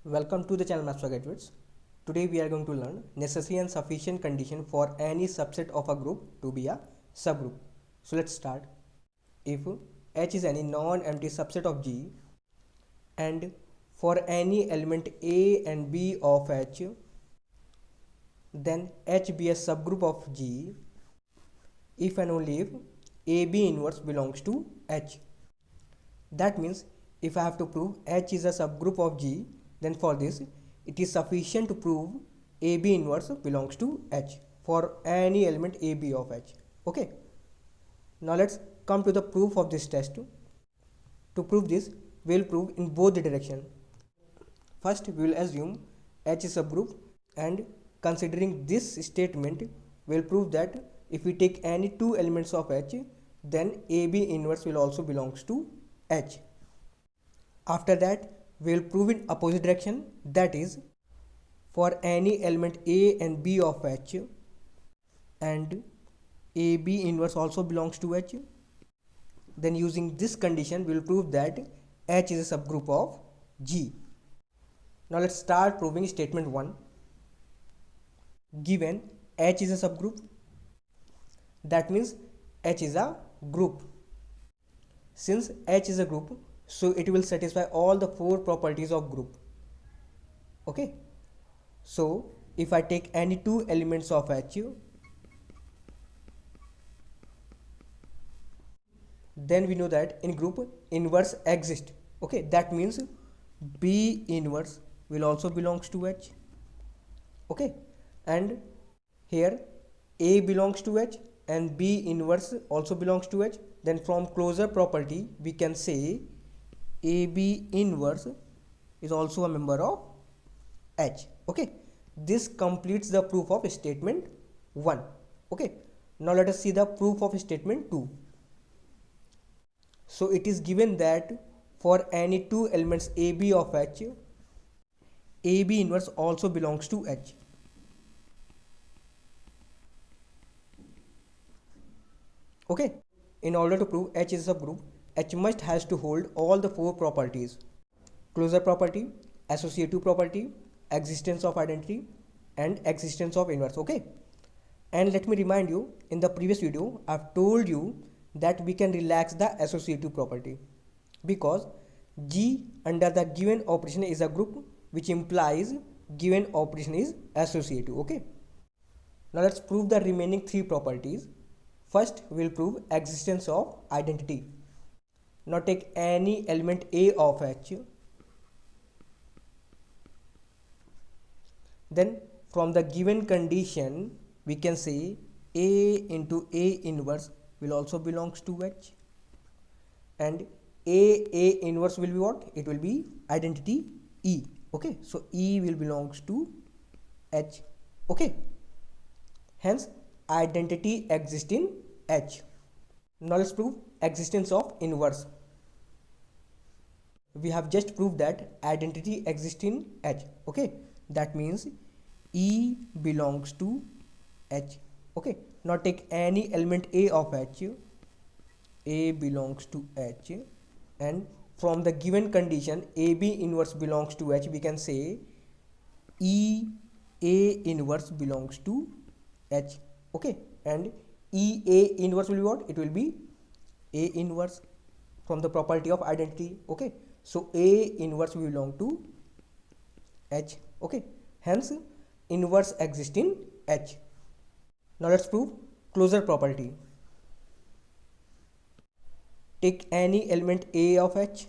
Welcome to the channel Maths for Graduates. Today we are going to learn necessary and sufficient condition for any subset of a group to be a subgroup. So let's start. If H is any non-empty subset of G and for any element A and B of H, then H be a subgroup of G if and only if AB inverse belongs to H. That means if I have to prove H is a subgroup of G, then for this it is sufficient to prove AB inverse belongs to H for any element AB of H. Okay. Now let's come to the proof of this test. To prove this, we will prove in both the direction. First, we will assume H is a subgroup, and considering this statement, we will prove that if we take any two elements of H, then AB inverse will also belongs to H. After that, we will prove in opposite direction, that is for any element A and B of H and AB inverse also belongs to H, then using this condition we will prove that H is a subgroup of G. Now let's start proving statement 1. Given H is a subgroup, that means H is a group. Since H is a group, so it will satisfy all the four properties of group. Okay. So if I take any two elements of H, then we know that in group inverse exists. Okay, that means B inverse will also belongs to H. Okay, and here A belongs to H and B inverse also belongs to H. Then from closure property we can say AB inverse is also a member of H. Okay, this completes the proof of statement 1. Okay, now let us see the proof of statement 2. So it is given that for any two elements AB of H, AB inverse also belongs to H. Okay, in order to prove H is a subgroup, H must has to hold all the four properties: closure property, associative property, existence of identity, and existence of inverse. Okay, and let me remind you, in the previous video I've told you that we can relax the associative property because G under the given operation is a group, which implies given operation is associative. Okay, now let's prove the remaining three properties. First, we will prove existence of identity. Now take any element A of H, then from the given condition we can say A into A inverse will also belongs to H, and A inverse will be what? It will be identity E. Okay, so E will belongs to H. Okay, hence identity exists in H. Now let's prove existence of inverse. We have just proved that identity exists in H. Okay, that means E belongs to H. Okay, now take any element A of H, A belongs to H, and from the given condition AB inverse belongs to H, we can say EA inverse belongs to H. Okay, and EA inverse will be what? It will be A inverse from the property of identity. Okay, so A inverse will belong to H. Okay, hence inverse exists in H. Now let's prove closure property. Take any element A of H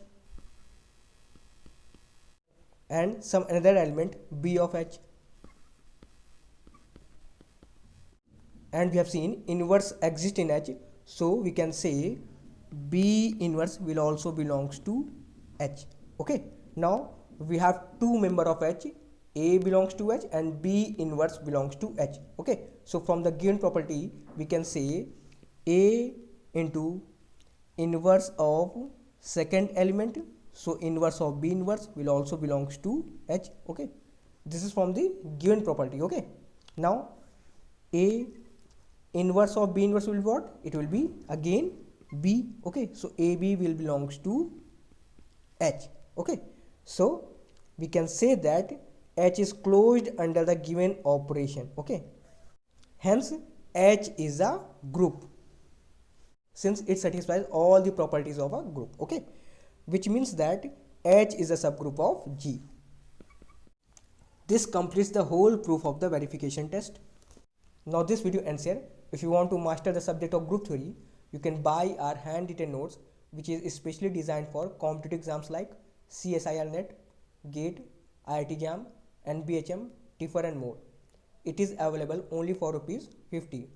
and some another element B of H, and we have seen inverse exists in H, so we can say B inverse will also belongs to H. Okay, now we have two member of H, A belongs to H and B inverse belongs to H. Okay, so from the given property we can say A into inverse of second element, so inverse of B inverse will also belongs to H. Okay, this is from the given property. Okay, now A inverse of B inverse will be what? It will be again B. Okay, so AB will belongs to H. Okay, so we can say that H is closed under the given operation. Okay, hence H is a group since it satisfies all the properties of a group. Okay, which means that H is a subgroup of G. This completes the whole proof of the verification test. Now this video ends here. If you want to master the subject of group theory, you can buy our handwritten notes, which is especially designed for competitive exams like CSIR NET, GATE, IIT JAM, NBHM, TIFR and more. It is available only for ₹50.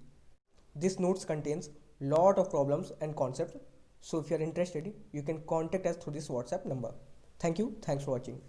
This notes contains lot of problems and concepts. So if you are interested, you can contact us through this WhatsApp number. Thank you. Thanks for watching.